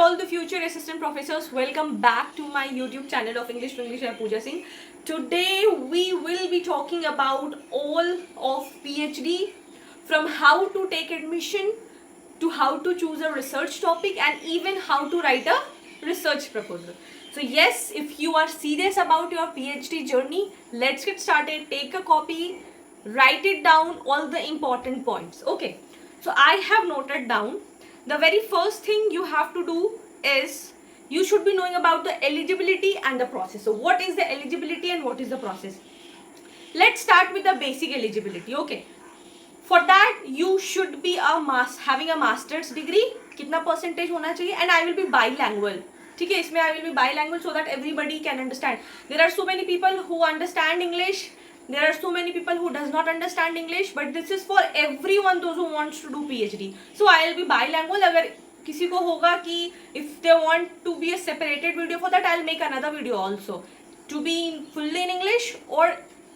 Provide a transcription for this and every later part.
all the future assistant professors, welcome back to my YouTube channel of English to English by Pooja Singh. Today we will be talking about all of PhD, from how to take admission to how to choose a research topic and even how to write a research proposal. So yes, if you are serious about your PhD journey, let's get started. Take a copy, write it down, all the important points. Okay, so I have noted down. The very first thing you have to do is you should be knowing about the eligibility and the process. So what is the eligibility and what is the process? Let's start with the basic eligibility. Okay, for that you should be having a master's degree. कितना percentage होना चाहिए? And I will be bilingual. ठीक है, इसमें I will be bilingual so that everybody can understand. There are so many people who understand English. There are so many people who does not understand English, but this is for everyone, those who wants to do PhD. So I will be bilingual. अगर किसी को होगा कि if they want to be a separated video for that, I'll make another video also to be fully in English or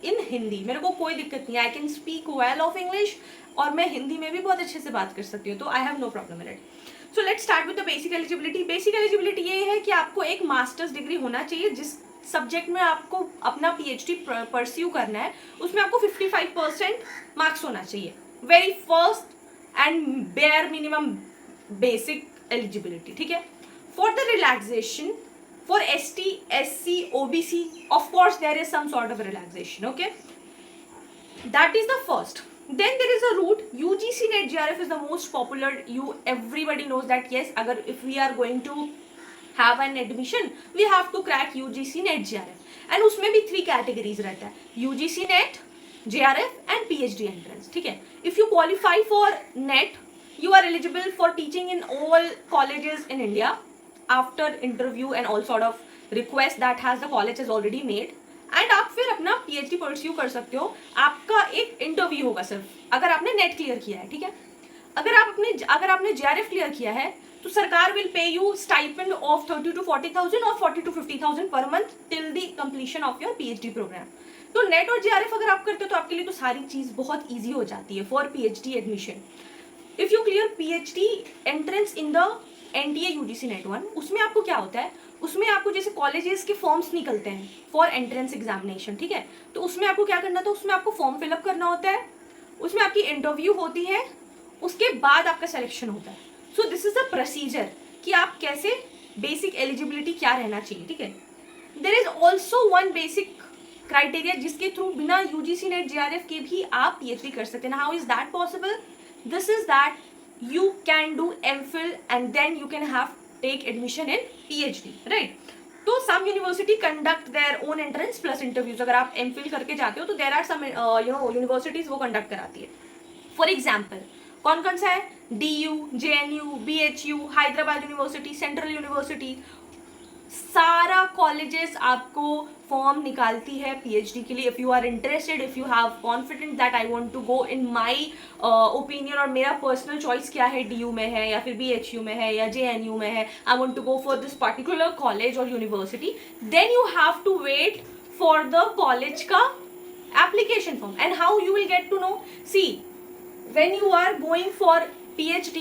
in Hindi. मेरे को कोई दिक्कत नहीं है. I can speak well of English और मैं हिंदी में भी बहुत अच्छे से बात कर सकती हूँ, तो I have no problem in it. So let's start with the basic eligibility. Basic eligibility ये है कि आपको एक मास्टर्स डिग्री होना चाहिए जिस सब्जेक्ट में आपको अपना PhD परस्यू करना है, उसमें आपको 55% मार्क्स होना चाहिए. Very first and bare minimum basic eligibility. ठीक है. For the relaxation for ST, SC, OBC, of course there is some sort of relaxation. Okay, that is the first. Then there is a route. UGC NET JRF is the most popular. Everybody knows that. Yes, agar if we are going to have an admission, we have to crack UGC NET JRF, and उसमें भी 3 categories रहता है: UGC NET, JRF and PhD entrance. ठीक है. If you qualify for NET, you are eligible for teaching in all colleges in India after interview and all sort of request that has the college has already made. And आप फिर अपना PhD pursue कर सकते हो. आपका एक interview होगा सिर्फ अगर आपने नेट क्लियर किया है. ठीक है. अगर आपने JRF क्लियर किया है तो सरकार will pay you stipend of 30 to 40,000 और 40 to 50,000 per month till the completion of your PhD programme. तो नेट और JRF अगर आप करते हो तो आपके लिए तो सारी चीज बहुत ईजी हो जाती है for PhD admission. If you clear PhD entrance in the NTA UGC NET 1, उसमें आपको क्या होता है, उसमें आपको जैसे कॉलेजेस के फॉर्म्स निकलते हैं फॉर एंट्रेंस एग्जामिनेशन. ठीक है. तो उसमें आपको क्या करना था, उसमें आपको फॉर्म फिलअप करना होता है, उसमें आपकी इंटरव्यू होती है, उसके बाद आपका सिलेक्शन होता है. So this is the procedure कि आप कैसे बेसिक एलिजिबिलिटी क्या रहना चाहिए. ठीक है. There is also one basic criteria जिसके थ्रू बिना UGC NET JRF के भी आप PhD कर सकते हैं. How is that possible? This is that you can do MPhil and then you can have take admission in PhD, right? तो some university conduct their own entrance plus interviews. अगर आप MPhil करके जाते हो तो there are some universities वो conduct कराती है. For example, कौन कौन सा है? DU, JNU, BHU, Hyderabad university, central university, सारा कॉलेजेस आपको फॉर्म निकालती है PhD के लिए. If you are interested, if you have confident that I want to go in my opinion, और मेरा पर्सनल चॉइस क्या है, DU में है या फिर BHU में है या JNU में है, I want to go for this particular college और university, then you have to wait for the college का application form. And how you will get to know? See, when you are going for PhD,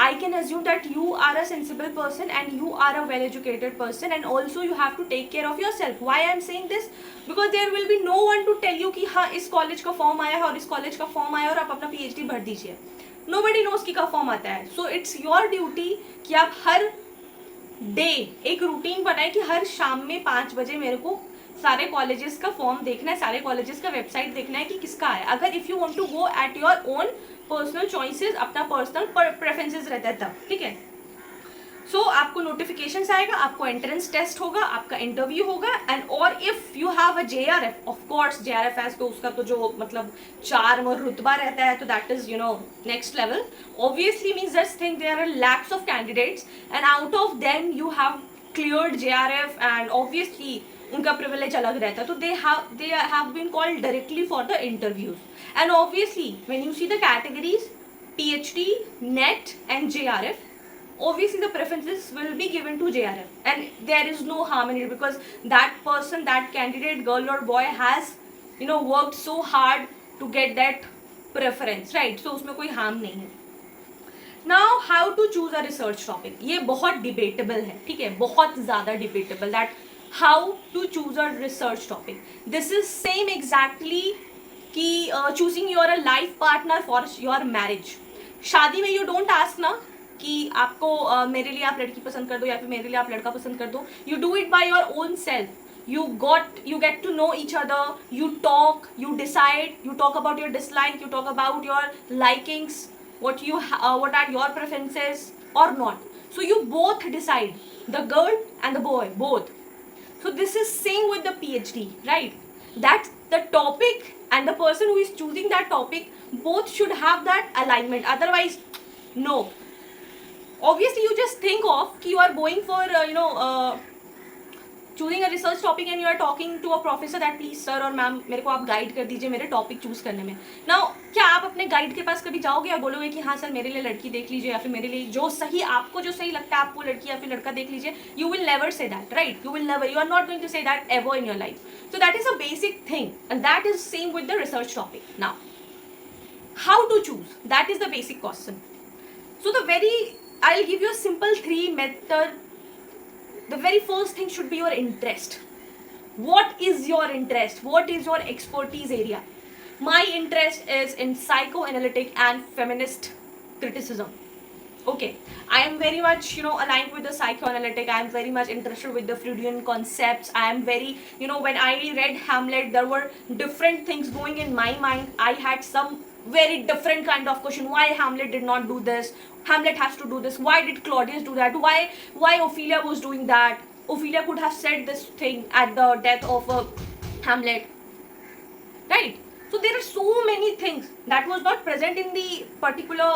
I can assume that you are a sensible person and you are a well educated person, and also you have to take care of yourself. Why I am saying this? Because there will be no one to tell you कि हाँ इस college का form आया है और इस college का form आया और आप अपना PhD भर दीजिए. Nobody knows कि कब फॉर्म आता है. So it's your duty कि आप हर डे एक रूटीन बनाए कि हर शाम में 5 बजे मेरे को सारे कॉलेजेस का फॉर्म देखना है, सारे कॉलेजेस का वेबसाइट देखना है कि किसका है. अगर if you want to go at your own personal choices, अपना पर्सनल प्रेफरेंसेस रहता है तब. ठीक है. सो आपको नोटिफिकेशंस आएगा, आपको एंट्रेंस टेस्ट होगा, आपका इंटरव्यू होगा, एंड और if you have a JRF, of course JRF has तो उसका तो जो मतलब चार्म और रुतबा रहता है, तो that is next level. Obviously means just think there are lakhs of candidates and out of them you have cleared JRF, and obviously उनका प्रिविलेज अलग रहता है. तो they have been called directly for the interviews. And obviously when you see the categories PhD, NET and JRF, obviously the preferences will be given to JRF, and there is no harm in it because that person, that candidate, girl or boy, has worked so hard to get that preference, right? So उसमें कोई harm नहीं है. Now how to choose a research topic, ये बहुत debatable है, ठीक है, बहुत ज़्यादा debatable, that how to choose a research topic. This is same exactly कि choosing your life partner for your marriage. शादी में यू डोंट आस्क ना कि आपको मेरे लिए आप लड़की पसंद कर दो या फिर मेरे लिए आप लड़का पसंद कर दो. You do it by your own self. You get to know each other, you talk, you decide, you talk about your dislike, you talk about your likings, what are your preferences or not. So you both decide, the girl and the boy both. So this is same with the PhD, right? That the topic and the person who is choosing that topic both should have that alignment, otherwise no. Obviously you just think of you are going for choosing a research topic and you are talking to a professor that please sir और ma'am मेरे को आप guide कर दीजिए मेरे topic choose करने में. Now क्या आप अपने गाइड के पास कभी जाओगे और बोलोगे कि हाँ सर मेरे लिए लड़की देख लीजिए या फिर मेरे लिए जो सही आपको जो सही लगता है आपको लड़की या फिर लड़का देख लीजिए. You will never say that, right? You will never, you are not going to say that ever in your life. So that is a basic thing and that is same with the research topic. Now how to choose, that is the basic question. So the very I will give you a simple 3 method. The very first thing should be your interest. What is your interest? What is your expertise area? My interest is in psychoanalytic and feminist criticism. Okay, I am very much aligned with the psychoanalytic. I am very much interested with the Freudian concepts. I am very when I read Hamlet, there were different things going in my mind. I had some very different kind of question. Why Hamlet did not do this? Hamlet has to do this. Why did Claudius do that? Why Ophelia was doing that? Ophelia could have said this thing at the death of Hamlet, right? So there are so many things that was not present in the particular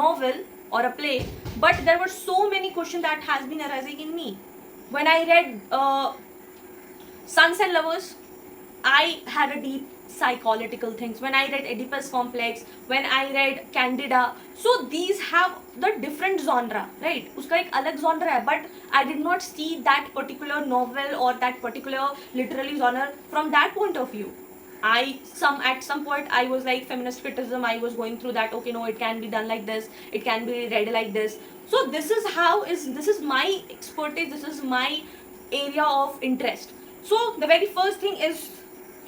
novel or a play, but there were so many questions that has been arising in me when I read Sons and Lovers. I had a deep psychological things when I read Oedipus complex, when I read Candida. So these have the different genre, right? Uska ek alag genre hai, but I did not see that particular novel or that particular literary genre from that point of view. At some point I was like feminist criticism, I was going through that. Okay, no, it can be done like this, it can be read like this. So this is my expertise, this is my area of interest. So the very first thing is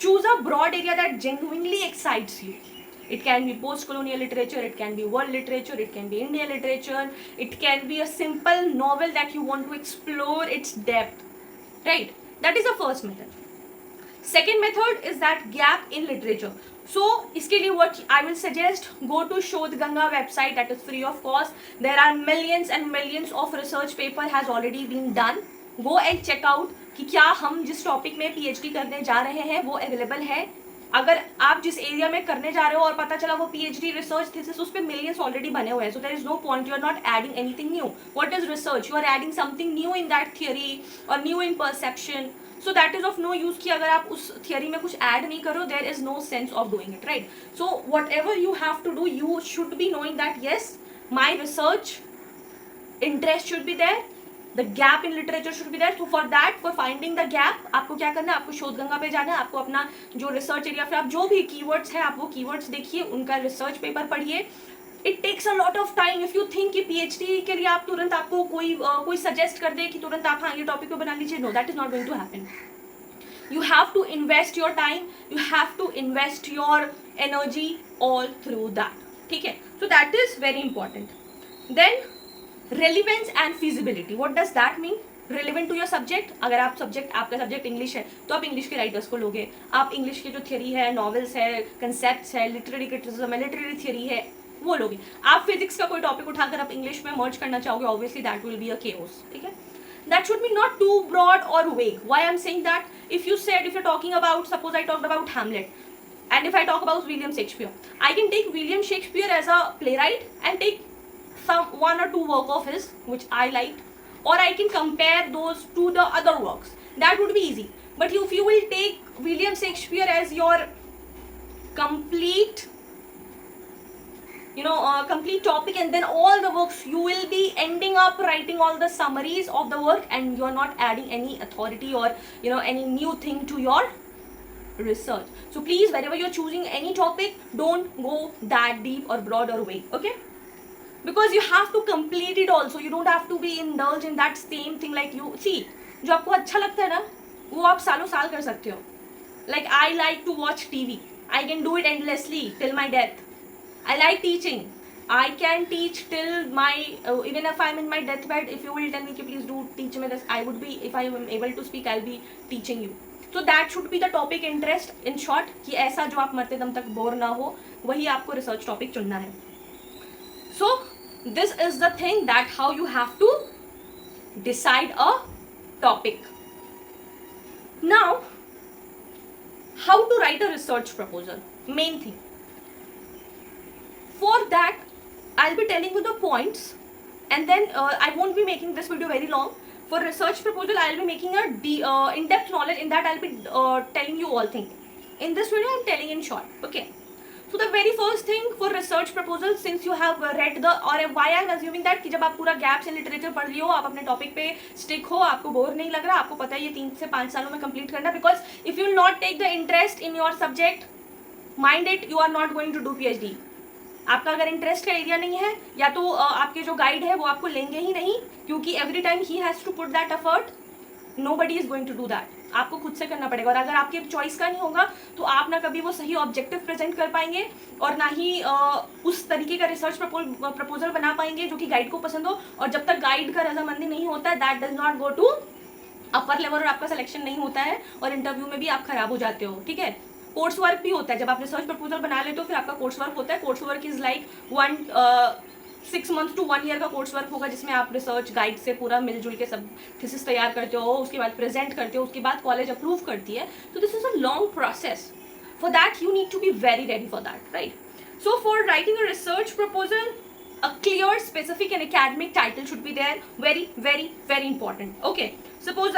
choose a broad area that genuinely excites you. It can be post-colonial literature, it can be world literature, it can be Indian literature, it can be a simple novel that you want to explore its depth, right? That is the first method. Second method is that gap in literature. So iske liye what I will suggest, go to Shodh Ganga website, that is free of cost. There are millions and millions of research paper has already been done. Go and check out कि क्या हम जिस topic में PhD करने जा रहे हैं वो अवेलेबल है. अगर आप जिस एरिया में करने जा रहे हो और पता चला वो पीएचडी रिसर्च थीसिस, उस पर मिलियंस ऑलरेडी बने हुए हैं. So there is no point, you are not adding anything new. What is research? You are adding something new in that theory और new in perception. So that is of no use कि अगर आप उस theory में कुछ add नहीं करो, there is no sense of doing it, right? So whatever you have to do, you should be knowing that yes, my research interest should be there, the gap in literature should be there. So for that, for finding the gap, आपको क्या करना है? आपको शोध गंगा पे जाना है. आपको अपना जो रिसर्च एरिया, फिर आप जो भी कीवर्ड्स है आप वो कीवर्ड्स देखिए, उनका रिसर्च पेपर पढ़िए. It takes a lot of time. If you think कि पीएचडी के लिए आप तुरंत आपको कोई सजेस्ट कर दे कि तुरंत आप हाँ ये टॉपिक पे बना लीजिए, no, that is not going to happen. You have to invest your time, you have to invest your energy all through that. ठीक है? So that is very important. Then relevance and feasibility. What does that mean? Relevant to your subject. अगर आप आपका subject English है तो आप English के writers को लोगे. आप इंग्लिश की जो थियरी है, नॉवेल्स है, कंसेप्ट्स है, लिटरेरी क्रिटिसिज्म है, लिटरेरी थियरी है, वो लोगे. आप फिजिक्स का कोई टॉपिक उठाकर आप इंग्लिश में मर्ज करना चाहोगे, obviously that will be a chaos. ठीक है? That should be not too broad or vague. Why I'm saying that? If you're talking about, suppose I talked about Hamlet, and if I talk about William Shakespeare, I can take William Shakespeare as a playwright and take some 1 or 2 work of his which I liked, or I can compare those to the other works. That would be easy. But if you will take William Shakespeare as your complete complete topic, and then all the works, you will be ending up writing all the summaries of the work, and you are not adding any authority or any new thing to your research. So please, wherever you're choosing any topic, don't go that deep or broad or vague. Okay? because you have to complete it also. You don't have to be indulged in that same thing. Like you see, जो आपको अच्छा लगता है ना वो आप सालों साल कर सकते हो. Like I like to watch TV. I can do it endlessly till my death. I like teaching. I can teach till my even if I'm in my deathbed. If you will tell me, please do teach me this, I would be, if I am able to speak, I'll be teaching you. So that should be the topic interest. In short, कि ऐसा जो आप मरते दम तक bore ना हो, वही आपको रिसर्च टॉपिक चुनना है. So this is the thing, that how you have to decide a topic. Now, how to write a research proposal, main thing. For that, I'll be telling you the points, and then I won't be making this video very long. For research proposal, I'll be making a in-depth knowledge. In that, I'll be telling you all things. In this video, I'm telling in short. Okay. So the very first thing for research proposal, since you have read the, or why I'm assuming that कि जब आप पूरा gaps in literature पढ़ लियो, आप अपने topic पे stick हो, आपको बोर नहीं लग रहा, आपको पता है ये 3 से 5 सालों में complete करना, because if you will not take the interest in your subject, mind it, you are not going to do PhD. आपका अगर इंटरेस्ट का एरिया नहीं है, या तो आपके जो गाइड है वो आपको लेंगे ही नहीं, क्योंकि every time he has to put that effort. Nobody is going to do that. आपको खुद से करना पड़ेगा. और अगर आपके चॉइस का नहीं होगा तो आप ना कभी वो सही ऑब्जेक्टिव प्रेजेंट कर पाएंगे, और ना ही उस तरीके का रिसर्च प्रपोजल बना पाएंगे जो कि गाइड को पसंद हो. और जब तक गाइड का रजामंदी नहीं होता है, that does not go to upper level, और आपका सिलेक्शन नहीं होता है, और इंटरव्यू में भी आप खराब हो जाते हो. ठीक है. कोर्स वर्क भी होता है. जब आप रिसर्च प्रपोजल बना लेते हो, फिर आपका कोर्स वर्क होता है. Course work is like 6 months to 1 year का कोर्स वर्क होगा, जिसमें आप रिसर्च गाइड से पूरा मिलजुल के सब थीसिस तैयार करते हो, उसके बाद प्रेजेंट करते हो, उसके बाद कॉलेज अप्रूव करती है. तो this is a long process. For that you need to be very ready for that, right. So for writing a research proposal, a clear, specific and academic title should be there. Very, very, very important. Okay. Suppose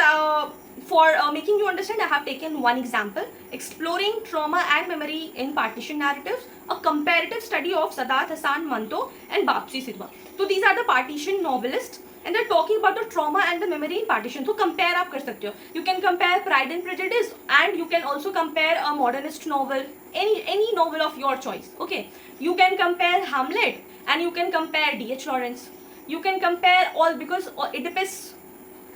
for making you understand, I have taken one example: exploring trauma and memory in partition narratives, a comparative study of Sadat Hasan Manto and Bapsi Sidhwa. So these are the partition novelists, and they're talking about the trauma and the memory in partition. So compare आप कर सकते हो. You can compare Pride and Prejudice, and you can also compare a modernist novel, any novel of your choice. Okay. You can compare Hamlet, and you can compare D.H. Lawrence. You can compare all, because Oedipus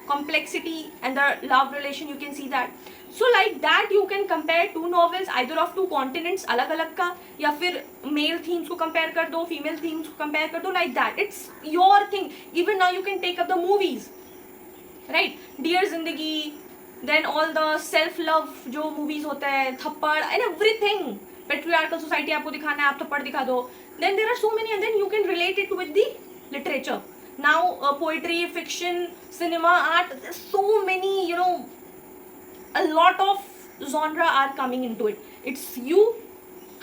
complexity and the love relation, you can see that. So like that you can compare two novels, either of two continents, अलग अलग का, या फिर male themes को compare कर दो, female themes को compare कर दो. Like that, it's your thing. Even now you can take up the movies, right? Dear Zindagi, then all the self love जो movies होते हैं, थप्पड़ and everything. Patriarchal society आपको दिखाना है, आप थप्पड़ दिखा दो. Then there are so many, and then you can relate it with the literature. Now poetry, fiction, cinema, art, there's so many, a lot of genre are coming into it. It's you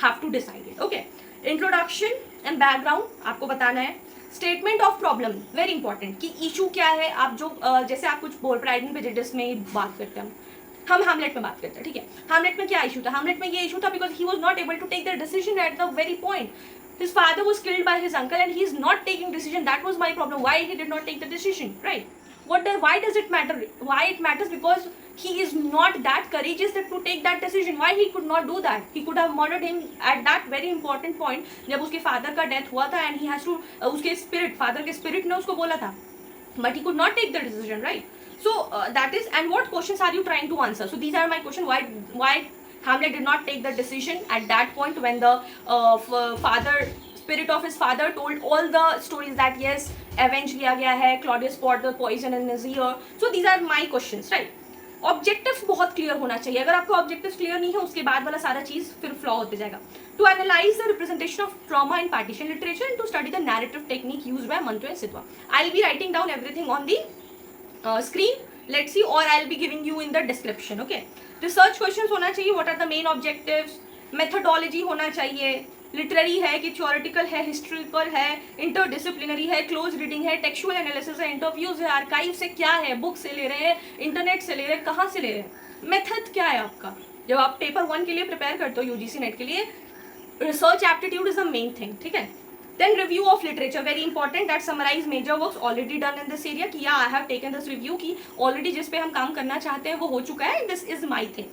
have to decide it. Okay. Introduction and background आपको बताना है. Statement of problem, very important, कि issue क्या है. आप जो जैसे आप कुछ बोल, Pride and Prejudice में बात करते हैं, हम हैमलेट में बात करते हैं. ठीक है. हैमलेट में क्या इशू था? हैमलेट में ये इशू था because he was not able to take the decision at the very point. His father was killed by his uncle, and he is not taking decision. That was my problem. Why he did not take the decision, right? Why does it matter? Why it matters? Because he is not that courageous to take that decision. Why he could not do that? He could have murdered him at that very important point, जब उसके father का death हुआ था, and he has to उसके spirit, father के spirit ने उसको बोला था, but he could not take the decision, right? So that is. And what questions are you trying to answer? So these are my questions. Why Hamlet did not take the decision at that point, when the spirit of his father told all the stories that yes, avenge लिया गया है, Claudius poured the poison in his ear. So these are my questions, right? Objectives बहुत clear होना चाहिए. अगर आपको objectives clear नहीं है, उसके बाद वाला सारा चीज फिर flaw होते जाएगा. To analyze the representation of trauma in partition literature, and to study the narrative technique used by Manto and Sidhwa. I'll be writing down everything on the screen. Let's see, or I'll be giving you in the description. Okay. Research questions होना चाहिए. What are the main objectives? Methodology होना चाहिए. Literary है कि theoretical है, historical है, interdisciplinary है, close reading है, textual analysis है, interviews है, archive से क्या है, book से ले रहे हैं, internet से ले रहे हैं, कहाँ से ले रहे हैं, method क्या है आपका. जब आप पेपर 1 के लिए प्रिपेयर करते हो UGC नेट के लिए, research aptitude is the main thing. ठीक है. Then review of literature, very important, that summarize major works already done in this area. कि yeah, I have taken this review, कि already जिस पे हम काम करना चाहते हैं वो हो चुका है. This is my thing.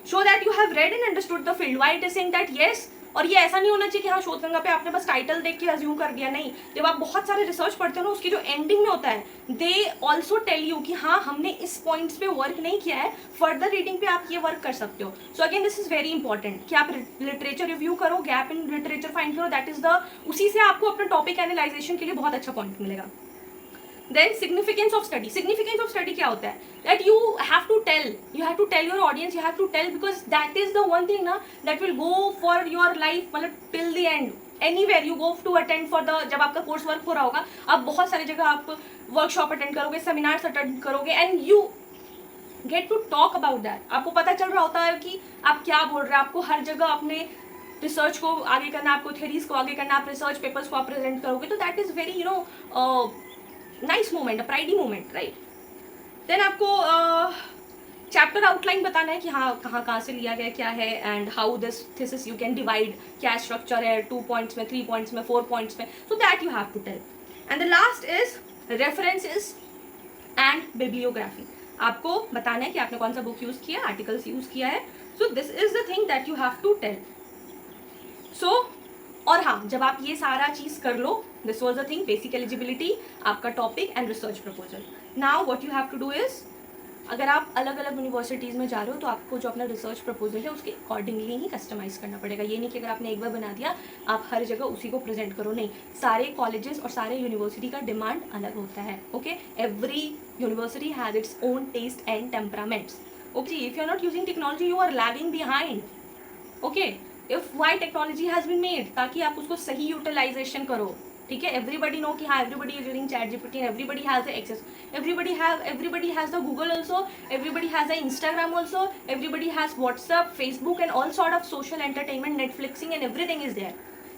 Show that you have read and understood the field. Why it is saying that yes, और ये ऐसा नहीं होना चाहिए कि हाँ शोधगंगा पे आपने बस टाइटल देख के अज्यूम कर दिया, नहीं। जब आप बहुत सारे रिसर्च पढ़ते हो ना, उसकी जो एंडिंग में होता है, दे ऑल्सो टेल यू कि हाँ हमने इस पॉइंट्स पे वर्क नहीं किया है, फर्दर रीडिंग पे आप ये वर्क कर सकते हो। So again this is very important कि आप लिटरेचर रिव्यू करो, गैप इन लिटरेचर फाइंड करो, दैट इज द, उसी से आपको अपना टॉपिक एनालाइजेशन के लिए बहुत अच्छा पॉइंट मिलेगा। Then significance of study. Significance of study क्या होता है? That you have to tell your audience, you have to tell, because that is the one thing ना that will go for your life, मतलब till the end. Anywhere you go to attend for the, जब आपका course work हो रहा होगा, आप बहुत सारी जगह आप वर्कशॉप अटेंड करोगे, सेमिनार्स अटेंड करोगे, and you get to talk about that. आपको पता चल रहा होता है कि आप क्या बोल रहे हैं, आपको हर जगह अपने रिसर्च को आगे करना, आपको थ्योरीज को आगे करना, आप रिसर्च पेपर्स को आप प्रेजेंट करोगे, तो that is very nice moment, a proudy moment, right. Then आपको चैप्टर आउटलाइन बताना है कि हाँ कहाँ से लिया गया, क्या है, and how this thesis you can divide, क्या स्ट्रक्चर है 2 पॉइंट्स में, 3 पॉइंट्स में, 4 पॉइंट्स में, so that you have to tell. And the last is references and bibliography. आपको बताना है कि आपने कौन सा बुक यूज किया, आर्टिकल्स यूज किया है, so this is the thing that you have to tell. So और हाँ, जब आप ये सारा चीज कर लो, this was the thing, basic eligibility, आपका topic and research proposal. Now what you have to do is, अगर आप अलग अलग यूनिवर्सिटीज़ में जा रहे हो तो आपको जो अपना रिसर्च प्रपोजल है उसके अकॉर्डिंगली ही कस्टमाइज़ करना पड़ेगा। ये नहीं कि अगर आपने एक बार बना दिया आप हर जगह उसी को प्रेजेंट करो, नहीं। सारे कॉलेजेस और सारे यूनिवर्सिटी का डिमांड अलग होता है, okay. Every university has its own test and temperaments, okay. If you are not using technology you are lagging behind, okay. If why technology has been made, ताकि आप उसको सही यूटिलाइजेशन करो, ठीक है। एवरीबडी नो कि हाँ everybody is using ChatGPT, everybody has the access, everybody has the Google also, everybody has the Instagram also, everybody has WhatsApp, Facebook and all sort of social entertainment, Netflixing and everything is there.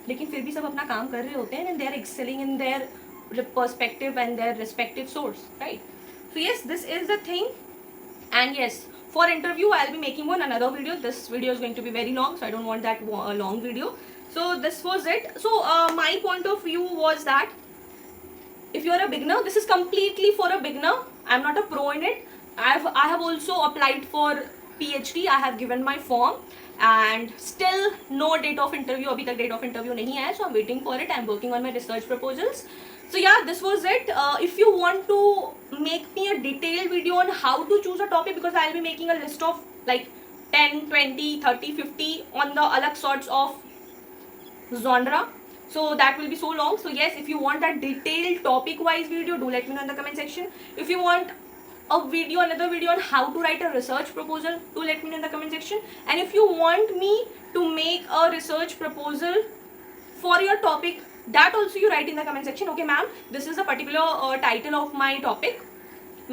लेकिन फिर भी सब अपना काम कर रहे होते हैं and they are excelling in their perspective and their respective source, right? So yes, this is the thing, and yes, for interview I'll be making another video. This video is going to be very long, so I don't want that long video. So this was it. So my point of view was that if you are a beginner, this is completely for a beginner. I'm not a pro in it. I have also applied for PhD. I have given my form and still no date of interview. अभी तक date of interview नहीं है, so I'm waiting for it. I'm working on my research proposals. So yeah, this was it. If you want to make me a detailed video on how to choose a topic, because I'll be making a list of like 10, 20, 30, 50 on the अलग sorts of genre. So that will be so long. So yes, if you want that detailed topic wise video, do let me know in the comment section. If you want a video, another video on how to write a research proposal, do let me know in the comment section. And if you want me to make a research proposal for your topic, that also you write in the comment section. Okay ma'am, this is the particular title of my topic,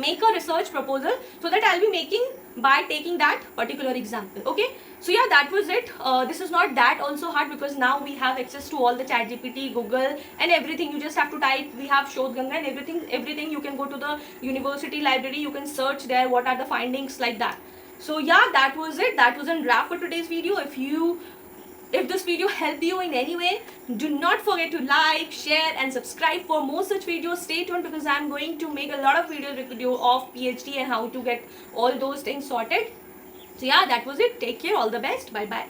make a research proposal, so that I'll be making by taking that particular example, okay. So yeah, that was it. This is not that also hard, because now we have access to all the chat GPT, Google and everything. You just have to type, we have Shodhganga and everything. You can go to the university library, you can search there what are the findings, like that. So yeah, that was it. That was a wrap for today's video. If this video helped you in any way, do not forget to like, share and subscribe for more such videos. Stay tuned, because I'm going to make a lot of videos with you of PhD and how to get all those things sorted. So yeah, that was it. Take care. All the best. Bye bye.